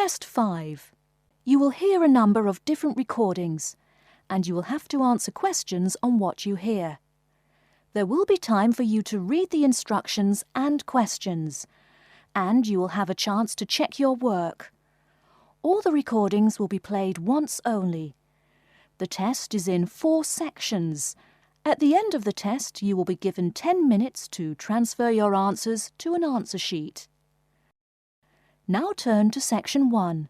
Test 5. You will hear a number of different recordings, and you will have to answer questions on what you hear. There will be time for you to read the instructions and questions, and you will have a chance to check your work. All the recordings will be played once only. The test is in 4 sections. At the end of the test, you will be given 10 minutes to transfer your answers to an answer sheet. Now turn to Section 1.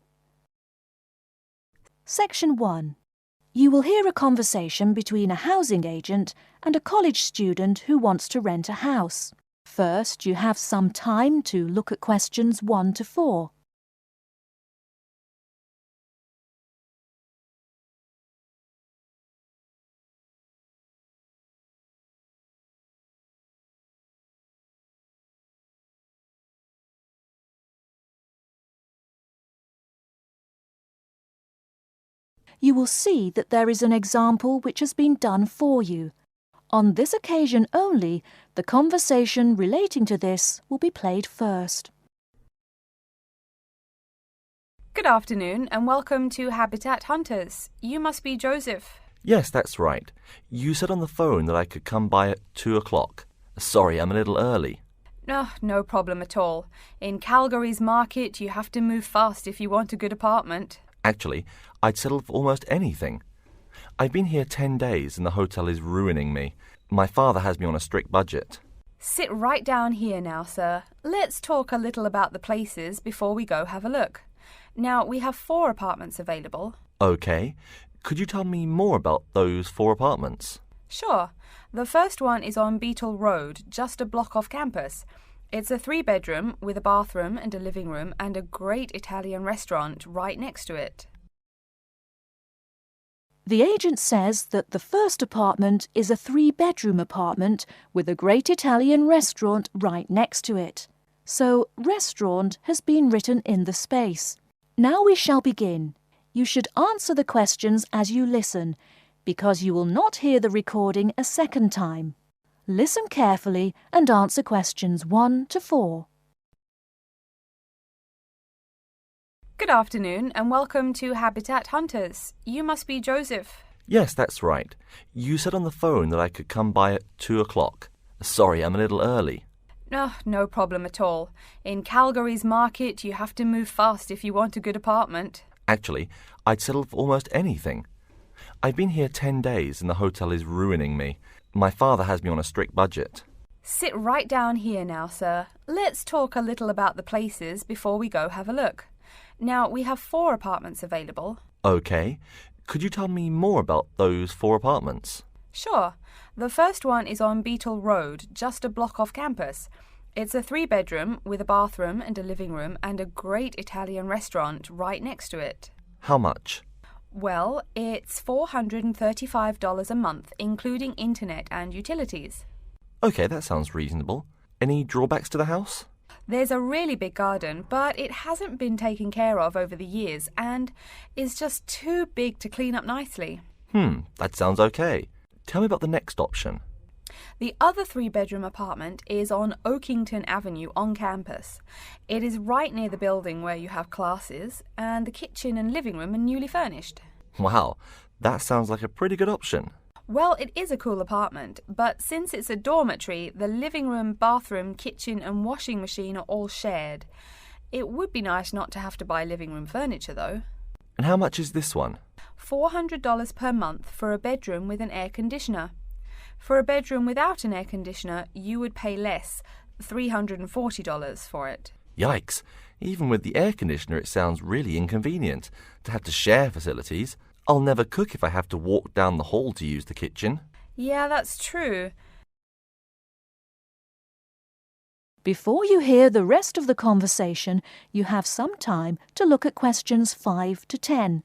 Section 1. You will hear a conversation between a housing agent and a college student who wants to rent a house. First, you have some time to look at questions 1 to 4. You will see that there is an example which has been done for you. On this occasion only, the conversation relating to this will be played first. Good afternoon and welcome to Habitat Hunters. You must be Joseph. Yes, that's right. You said on the phone that I could come by at 2 o'clock. Sorry, I'm a little early. No problem at all. In Calgary's market, you have to move fast if you want a good apartment. Actually, I'd settle for almost anything. I've been here 10 days and the hotel is ruining me. My father has me on a strict budget. Sit right down here now, sir. Let's talk a little about the places before we go have a look. Now, we have 4 apartments available. OK. Could you tell me more about those 4 apartments? Sure. The first one is on Beatle Road, just a block off campus. It's a 3-bedroom with a bathroom and a living room and a great Italian restaurant right next to it. The agent says that the first apartment is a 3-bedroom apartment with a great Italian restaurant right next to it. So, restaurant has been written in the space. Now we shall begin. You should answer the questions as you listen, because you will not hear the recording a second time. Listen carefully and answer questions 1 to 4. Good afternoon and welcome to Habitat Hunters. You must be Joseph. Yes, that's right. You said on the phone that I could come by at 2 o'clock. Sorry, I'm a little early. No problem at all. In Calgary's market, you have to move fast if you want a good apartment. Actually, I'd settle for almost anything. I've been here 10 days and the hotel is ruining me. My father has me on a strict budget. Sit right down here now, sir. Let's talk a little about the places before we go have a look. Now, we have 4 apartments available. OK. Could you tell me more about those 4 apartments? Sure. The first one is on Beatle Road, just a block off campus. It's a 3-bedroom with a bathroom and a living room and a great Italian restaurant right next to it. How much? Well, it's $435 a month, including internet and utilities. OK, that sounds reasonable. Any drawbacks to the house? There's a really big garden, but it hasn't been taken care of over the years and is just too big to clean up nicely. That sounds OK. Tell me about the next option. The other 3-bedroom apartment is on Oakington Avenue on campus. It is right near the building where you have classes, and the kitchen and living room are newly furnished. Wow, that sounds like a pretty good option. Well, it is a cool apartment, but since it's a dormitory, the living room, bathroom, kitchen and washing machine are all shared. It would be nice not to have to buy living room furniture, though. And how much is this one? $400 per month for a bedroom with an air conditioner. For a bedroom without an air conditioner, you would pay less, $340 for it. Yikes. Even with the air conditioner, it sounds really inconvenient to have to share facilities. I'll never cook if I have to walk down the hall to use the kitchen. Yeah, that's true. Before you hear the rest of the conversation, you have some time to look at questions 5 to 10.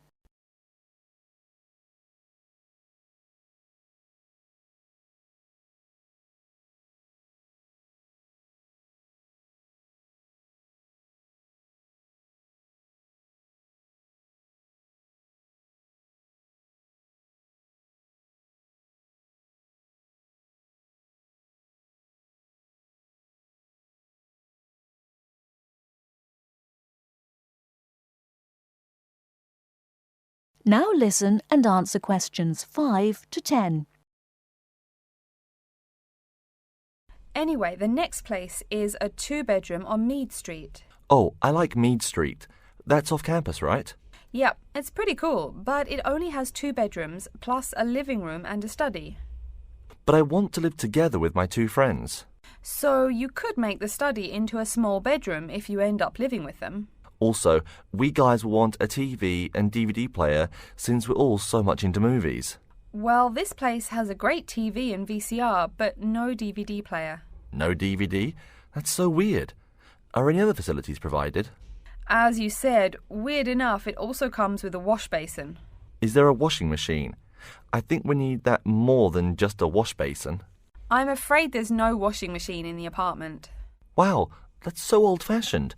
Now listen and answer questions 5 to 10. Anyway, the next place is a 2-bedroom on Mead Street. Oh, I like Mead Street. That's off campus, right? Yep, it's pretty cool, but it only has 2 bedrooms plus a living room and a study. But I want to live together with my 2 friends. So you could make the study into a small bedroom if you end up living with them. Also, we guys will want a TV and DVD player since we're all so much into movies. Well, this place has a great TV and VCR, but no DVD player. No DVD? That's so weird. Are any other facilities provided? As you said, weird enough, it also comes with a wash basin. Is there a washing machine? I think we need that more than just a wash basin. I'm afraid there's no washing machine in the apartment. Wow, that's so old-fashioned.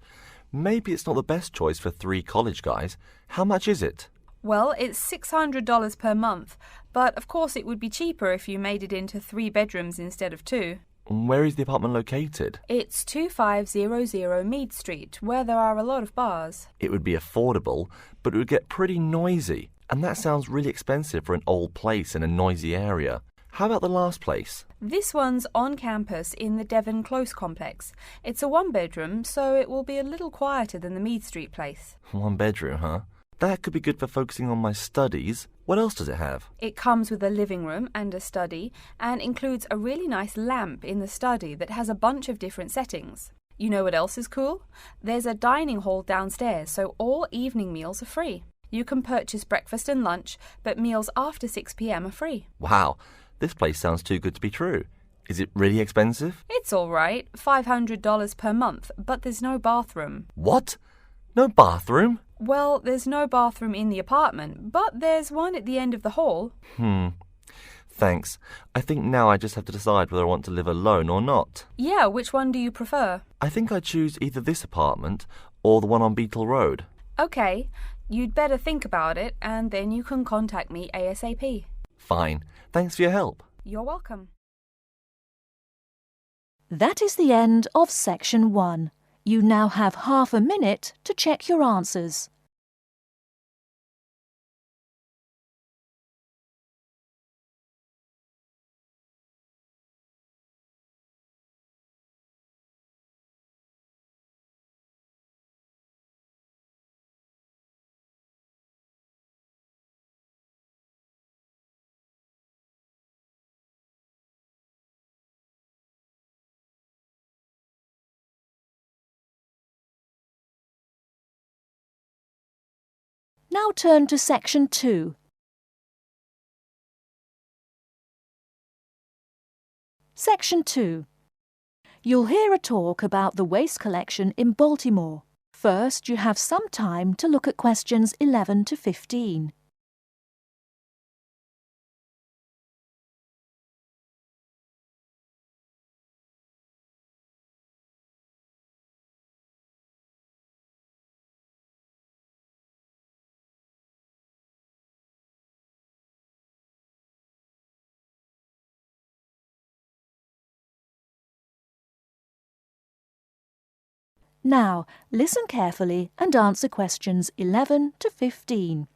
Maybe it's not the best choice for 3 college guys. How much is it? Well, it's $600 per month, but of course it would be cheaper if you made it into 3 bedrooms instead of 2. Where is the apartment located? It's 2500 Mead Street, where there are a lot of bars. It would be affordable, but it would get pretty noisy. And that sounds really expensive for an old place in a noisy area. How about the last place? This one's on campus in the Devon Close complex. It's a 1-bedroom, so it will be a little quieter than the Mead Street place. 1 bedroom, huh? That could be good for focusing on my studies. What else does it have? It comes with a living room and a study, and includes a really nice lamp in the study that has a bunch of different settings. You know what else is cool? There's a dining hall downstairs, so all evening meals are free. You can purchase breakfast and lunch, but meals after 6 p.m. are free. Wow, this place sounds too good to be true. Is it really expensive? It's all right, $500 per month, but there's no bathroom. What? No bathroom? Well, there's no bathroom in the apartment, but there's one at the end of the hall. Thanks. I think now I just have to decide whether I want to live alone or not. Yeah, which one do you prefer? I think I'd choose either this apartment or the one on Beatle Road. Okay, you'd better think about it, and then you can contact me ASAP. Fine. Thanks for your help. You're welcome. That is the end of Section 1. You now have half a minute to check your answers. Now turn to Section 2. Section 2. You'll hear a talk about the waste collection in Baltimore. First, you have some time to look at questions 11 to 15. Now, listen carefully and answer questions 11 to 15.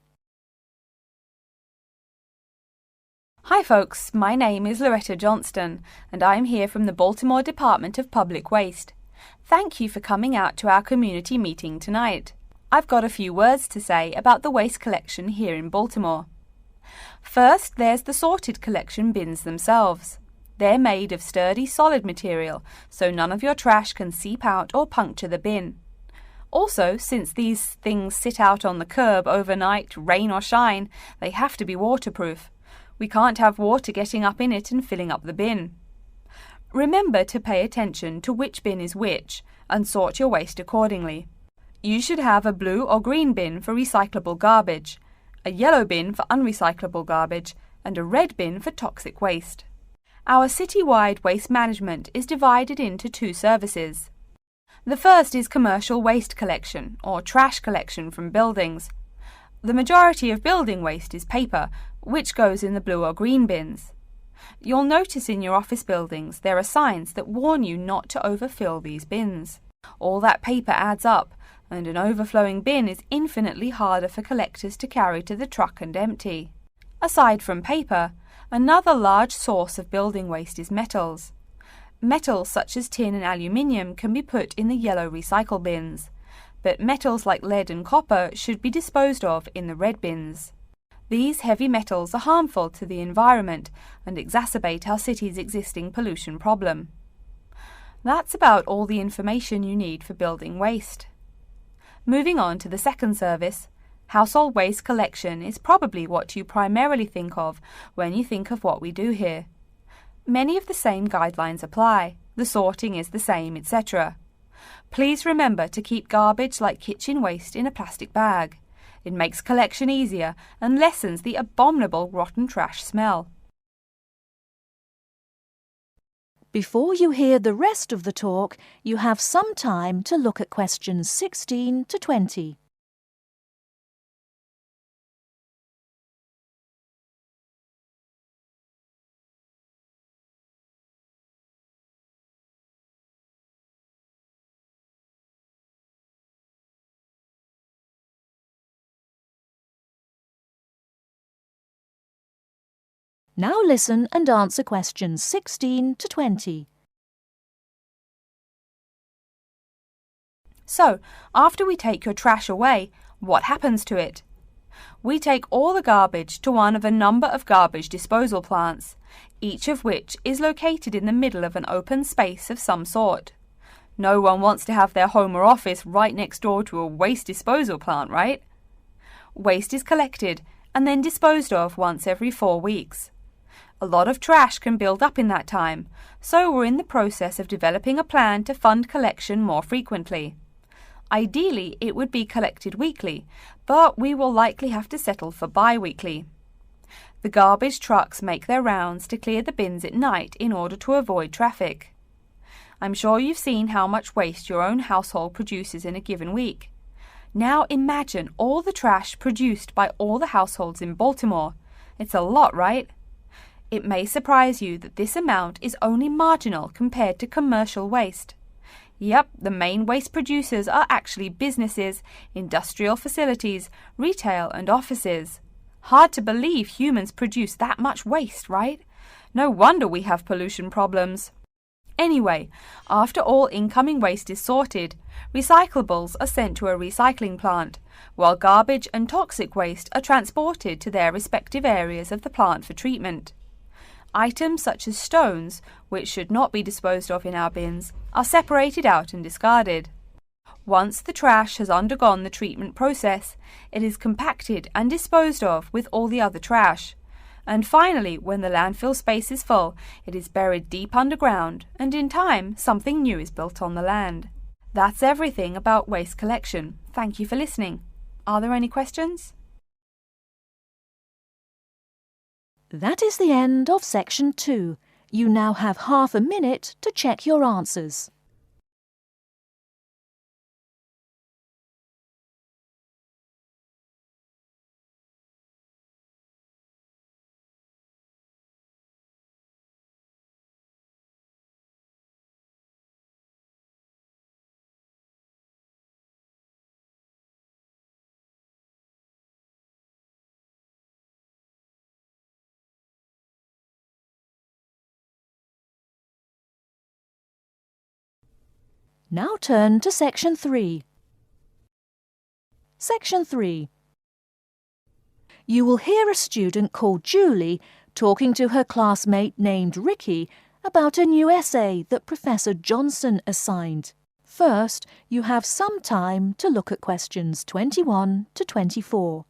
Hi folks, my name is Loretta Johnston, and I'm here from the Baltimore Department of Public Waste. Thank you for coming out to our community meeting tonight. I've got a few words to say about the waste collection here in Baltimore. First, there's the sorted collection bins themselves. They're made of sturdy, solid material, so none of your trash can seep out or puncture the bin. Also, since these things sit out on the curb overnight, rain or shine, they have to be waterproof. We can't have water getting up in it and filling up the bin. Remember to pay attention to which bin is which and sort your waste accordingly. You should have a blue or green bin for recyclable garbage, a yellow bin for unrecyclable garbage, and a red bin for toxic waste. Our citywide waste management is divided into 2 services. The first is commercial waste collection, or trash collection from buildings. The majority of building waste is paper, which goes in the blue or green bins. You'll notice in your office buildings there are signs that warn you not to overfill these bins. All that paper adds up, and an overflowing bin is infinitely harder for collectors to carry to the truck and empty. Aside from paper, another large source of building waste is metals. Metals such as tin and aluminium can be put in the yellow recycle bins, but metals like lead and copper should be disposed of in the red bins. These heavy metals are harmful to the environment and exacerbate our city's existing pollution problem. That's about all the information you need for building waste. Moving on to the second service, household waste collection is probably what you primarily think of when you think of what we do here. Many of the same guidelines apply, the sorting is the same, etc. Please remember to keep garbage like kitchen waste in a plastic bag. It makes collection easier and lessens the abominable rotten trash smell. Before you hear the rest of the talk, you have some time to look at questions 16 to 20. Now listen and answer questions 16 to 20. So, after we take your trash away, what happens to it? We take all the garbage to one of a number of garbage disposal plants, each of which is located in the middle of an open space of some sort. No one wants to have their home or office right next door to a waste disposal plant, right? Waste is collected and then disposed of once every 4 weeks. A lot of trash can build up in that time, so we're in the process of developing a plan to fund collection more frequently. Ideally, it would be collected weekly, but we will likely have to settle for bi-weekly. The garbage trucks make their rounds to clear the bins at night in order to avoid traffic. I'm sure you've seen how much waste your own household produces in a given week. Now imagine all the trash produced by all the households in Baltimore. It's a lot, right? It may surprise you that this amount is only marginal compared to commercial waste. Yep, the main waste producers are actually businesses, industrial facilities, retail and offices. Hard to believe humans produce that much waste, right? No wonder we have pollution problems. Anyway, after all incoming waste is sorted, recyclables are sent to a recycling plant, while garbage and toxic waste are transported to their respective areas of the plant for treatment. Items such as stones, which should not be disposed of in our bins, are separated out and discarded. Once the trash has undergone the treatment process, it is compacted and disposed of with all the other trash. And finally, when the landfill space is full, it is buried deep underground, and in time, something new is built on the land. That's everything about waste collection. Thank you for listening. Are there any questions? That is the end of section 2. You now have half a minute to check your answers. Now turn to section 3. Section 3. You will hear a student called Julie talking to her classmate named Ricky about a new essay that Professor Johnson assigned. First, you have some time to look at questions 21 to 24.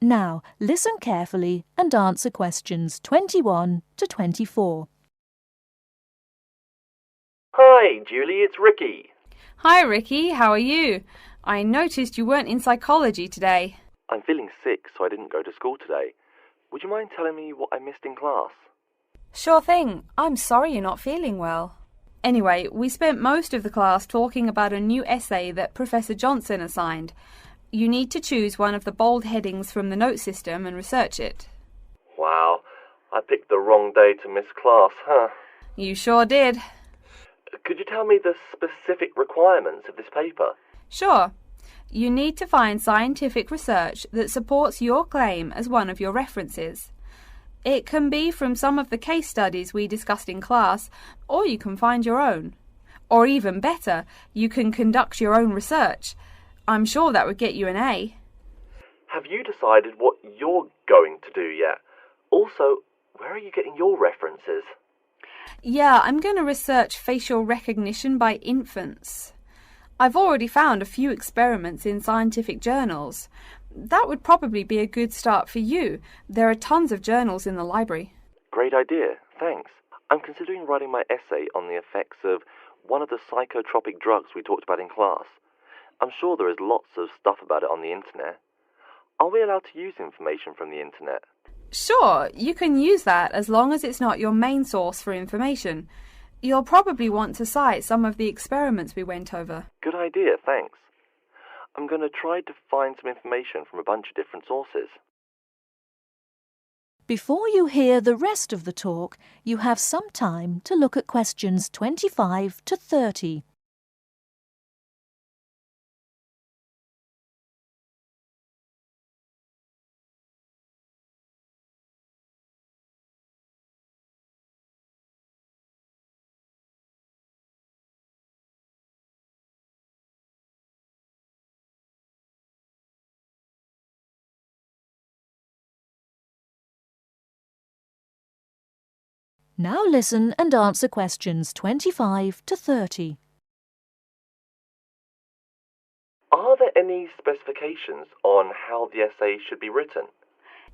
Now, listen carefully and answer questions 21 to 24. Hi, Julie, it's Ricky. Hi Ricky, how are you? I noticed you weren't in psychology today. I'm feeling sick, so I didn't go to school today. Would you mind telling me what I missed in class? Sure thing. I'm sorry you're not feeling well. Anyway, we spent most of the class talking about a new essay that Professor Johnson assigned. You need to choose one of the bold headings from the note system and research it. Wow, I picked the wrong day to miss class, huh? You sure did. Could you tell me the specific requirements of this paper? Sure. You need to find scientific research that supports your claim as one of your references. It can be from some of the case studies we discussed in class, or you can find your own. Or even better, you can conduct your own research. I'm sure that would get you an A. Have you decided what you're going to do yet? Also, where are you getting your references? Yeah, I'm going to research facial recognition by infants. I've already found a few experiments in scientific journals. That would probably be a good start for you. There are tons of journals in the library. Great idea, thanks. I'm considering writing my essay on the effects of one of the psychotropic drugs we talked about in class. I'm sure there is lots of stuff about it on the internet. Are we allowed to use information from the internet? Sure, you can use that as long as it's not your main source for information. You'll probably want to cite some of the experiments we went over. Good idea, thanks. I'm going to try to find some information from a bunch of different sources. Before you hear the rest of the talk, you have some time to look at questions 25 to 30. Now listen and answer questions 25 to 30. Are there any specifications on how the essay should be written?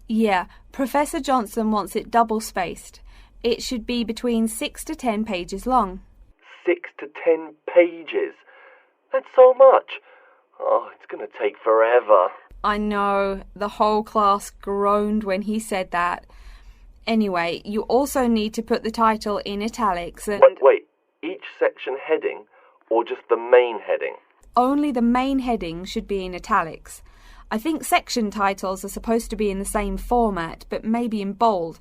Yeah, Professor Johnson wants it double-spaced. It should be between 6 to 10 pages long. 6 to 10 pages? That's so much. Oh, it's going to take forever. I know, the whole class groaned when he said that. Anyway, you also need to put the title in italics and... Wait, each section heading or just the main heading? Only the main heading should be in italics. I think section titles are supposed to be in the same format, but maybe in bold.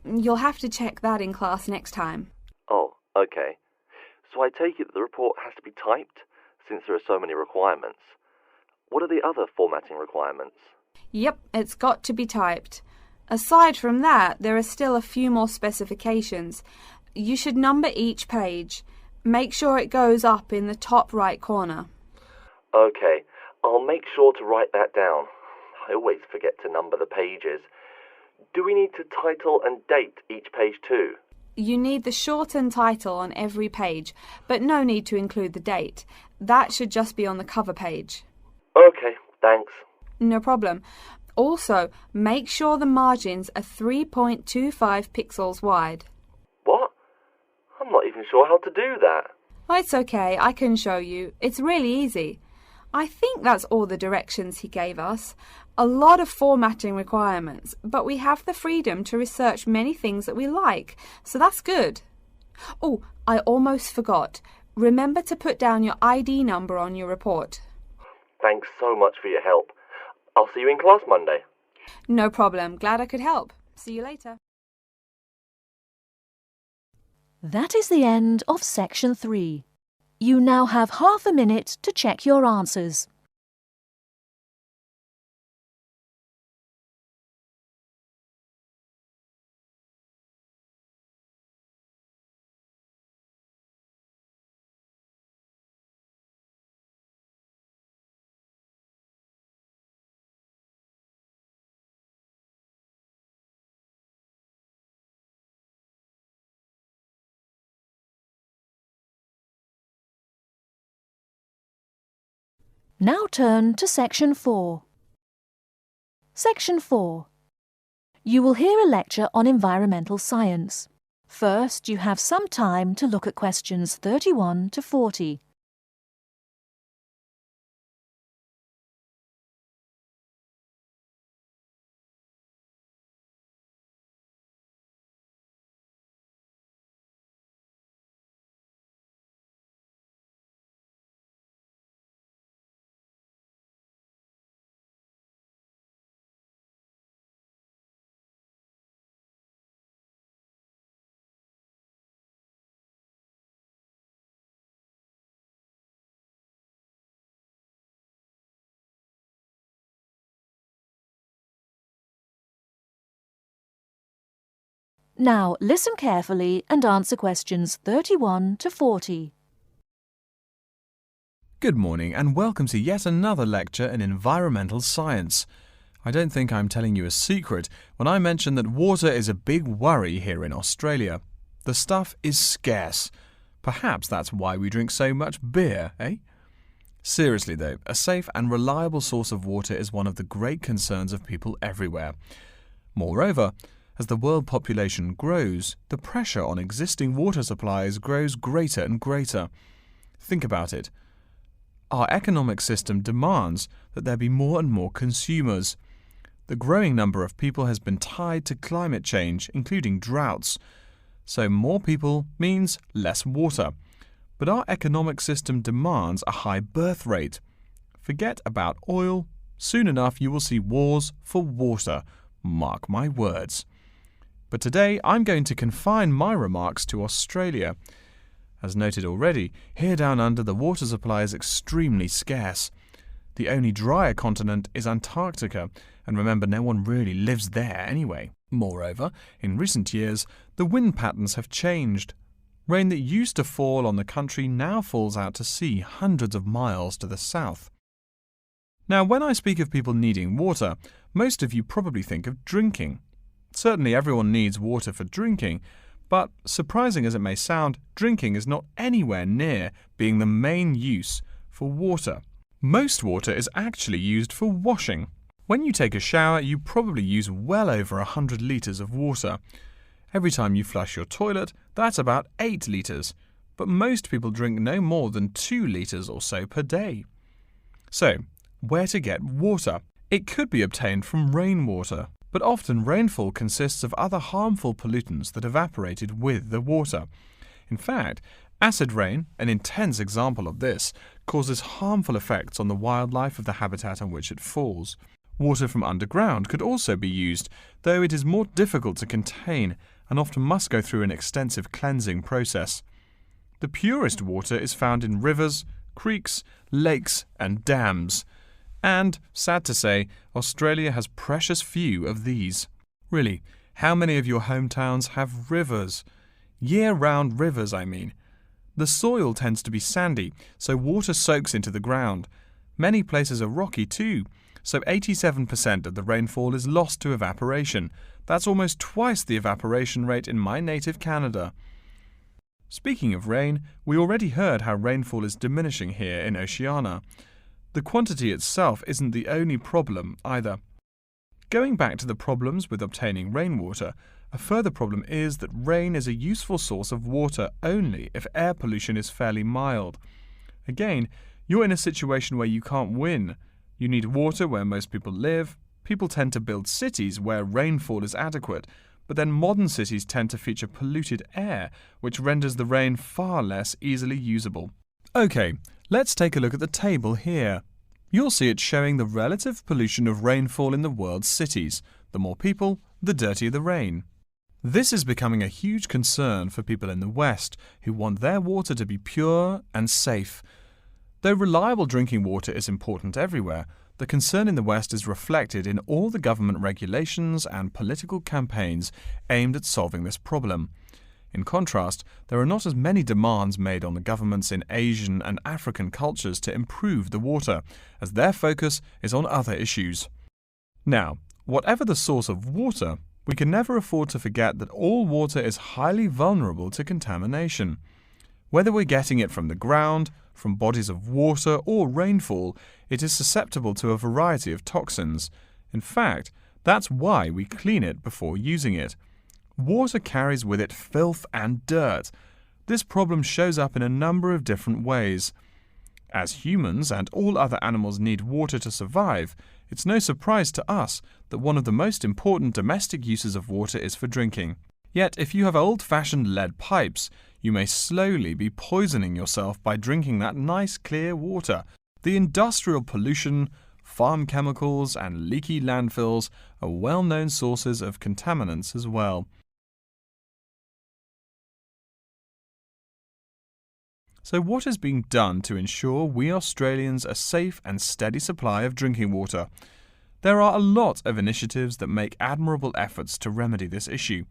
You'll have to check that in class next time. Oh, okay. So I take it that the report has to be typed, since there are so many requirements. What are the other formatting requirements? Yep, it's got to be typed. Aside from that, there are still a few more specifications. You should number each page. Make sure it goes up in the top right corner. Okay, I'll make sure to write that down. I always forget to number the pages. Do we need to title and date each page too? You need the shortened title on every page, but no need to include the date. That should just be on the cover page. Okay, thanks. No problem. Also, make sure the margins are 3.25 pixels wide. What? I'm not even sure how to do that. Oh, it's okay, I can show you. It's really easy. I think that's all the directions he gave us. A lot of formatting requirements, but we have the freedom to research many things that we like, so that's good. Oh, I almost forgot. Remember to put down your ID number on your report. Thanks so much for your help. I'll see you in class Monday. No problem. Glad I could help. See you later. That is the end of section 3. You now have half a minute to check your answers. Now turn to section 4. Section 4. You will hear a lecture on environmental science. First, you have some time to look at questions 31 to 40. Now listen carefully and answer questions 31 to 40. Good morning and welcome to yet another lecture in environmental science. I don't think I'm telling you a secret when I mention that water is a big worry here in Australia. The stuff is scarce. Perhaps that's why we drink so much beer, eh? Seriously though, a safe and reliable source of water is one of the great concerns of people everywhere. Moreover, as the world population grows, the pressure on existing water supplies grows greater and greater. Think about it. Our economic system demands that there be more and more consumers. The growing number of people has been tied to climate change, including droughts. So more people means less water. But our economic system demands a high birth rate. Forget about oil. Soon enough you will see wars for water. Mark my words. But today I'm going to confine my remarks to Australia. As noted already, here down under the water supply is extremely scarce. The only drier continent is Antarctica, and remember, no one really lives there anyway. Moreover, in recent years, the wind patterns have changed. Rain that used to fall on the country now falls out to sea hundreds of miles to the south. Now, when I speak of people needing water, most of you probably think of drinking. Certainly everyone needs water for drinking, but surprising as it may sound, drinking is not anywhere near being the main use for water. Most water is actually used for washing. When you take a shower, you probably use well over 100 litres of water. Every time you flush your toilet, that's about 8 litres, but most people drink no more than 2 litres or so per day. So, where to get water? It could be obtained from rainwater, but often rainfall consists of other harmful pollutants that evaporated with the water. In fact, acid rain, an intense example of this, causes harmful effects on the wildlife of the habitat on which it falls. Water from underground could also be used, though it is more difficult to contain and often must go through an extensive cleansing process. The purest water is found in rivers, creeks, lakes and dams. And, sad to say, Australia has precious few of these. Really, how many of your hometowns have rivers? Year-round rivers, I mean. The soil tends to be sandy, so water soaks into the ground. Many places are rocky too, so 87% of the rainfall is lost to evaporation. That's almost twice the evaporation rate in my native Canada. Speaking of rain, we already heard how rainfall is diminishing here in Oceania. The quantity itself isn't the only problem either. Going back to the problems with obtaining rainwater, a further problem is that rain is a useful source of water only if air pollution is fairly mild. Again, you're in a situation where you can't win. You need water where most people live. People tend to build cities where rainfall is adequate, but then modern cities tend to feature polluted air, which renders the rain far less easily usable. Okay, let's take a look at the table here. You'll see it showing the relative pollution of rainfall in the world's cities. The more people, the dirtier the rain. This is becoming a huge concern for people in the West who want their water to be pure and safe. Though reliable drinking water is important everywhere, the concern in the West is reflected in all the government regulations and political campaigns aimed at solving this problem. In contrast, there are not as many demands made on the governments in Asian and African cultures to improve the water, as their focus is on other issues. Now, whatever the source of water, we can never afford to forget that all water is highly vulnerable to contamination. Whether we're getting it from the ground, from bodies of water or rainfall, it is susceptible to a variety of toxins. In fact, that's why we clean it before using it. Water carries with it filth and dirt. This problem shows up in a number of different ways. As humans and all other animals need water to survive, it's no surprise to us that one of the most important domestic uses of water is for drinking. Yet, if you have old-fashioned lead pipes, you may slowly be poisoning yourself by drinking that nice clear water. The industrial pollution, farm chemicals and leaky landfills are well-known sources of contaminants as well. So what is being done to ensure we Australians a safe and steady supply of drinking water? There are a lot of initiatives that make admirable efforts to remedy this issue.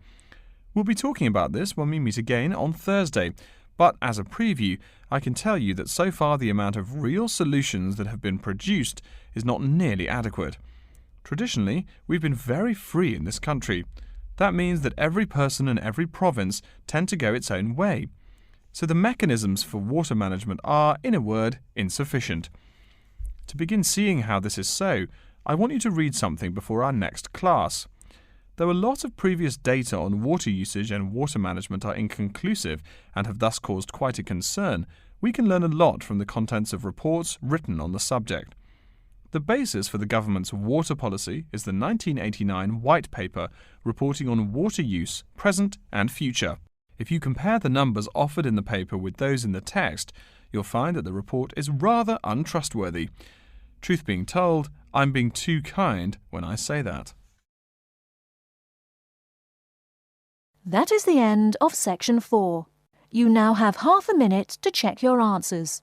We'll be talking about this when we meet again on Thursday, but as a preview, I can tell you that so far the amount of real solutions that have been produced is not nearly adequate. Traditionally, we've been very free in this country. That means that every person and every province tend to go its own way. So the mechanisms for water management are, in a word, insufficient. To begin seeing how this is so, I want you to read something before our next class. Though a lot of previous data on water usage and water management are inconclusive and have thus caused quite a concern, we can learn a lot from the contents of reports written on the subject. The basis for the government's water policy is the 1989 White Paper reporting on water use, present and future. If you compare the numbers offered in the paper with those in the text, you'll find that the report is rather untrustworthy. Truth being told, I'm being too kind when I say that. That is the end of Section 4. You now have half a minute to check your answers.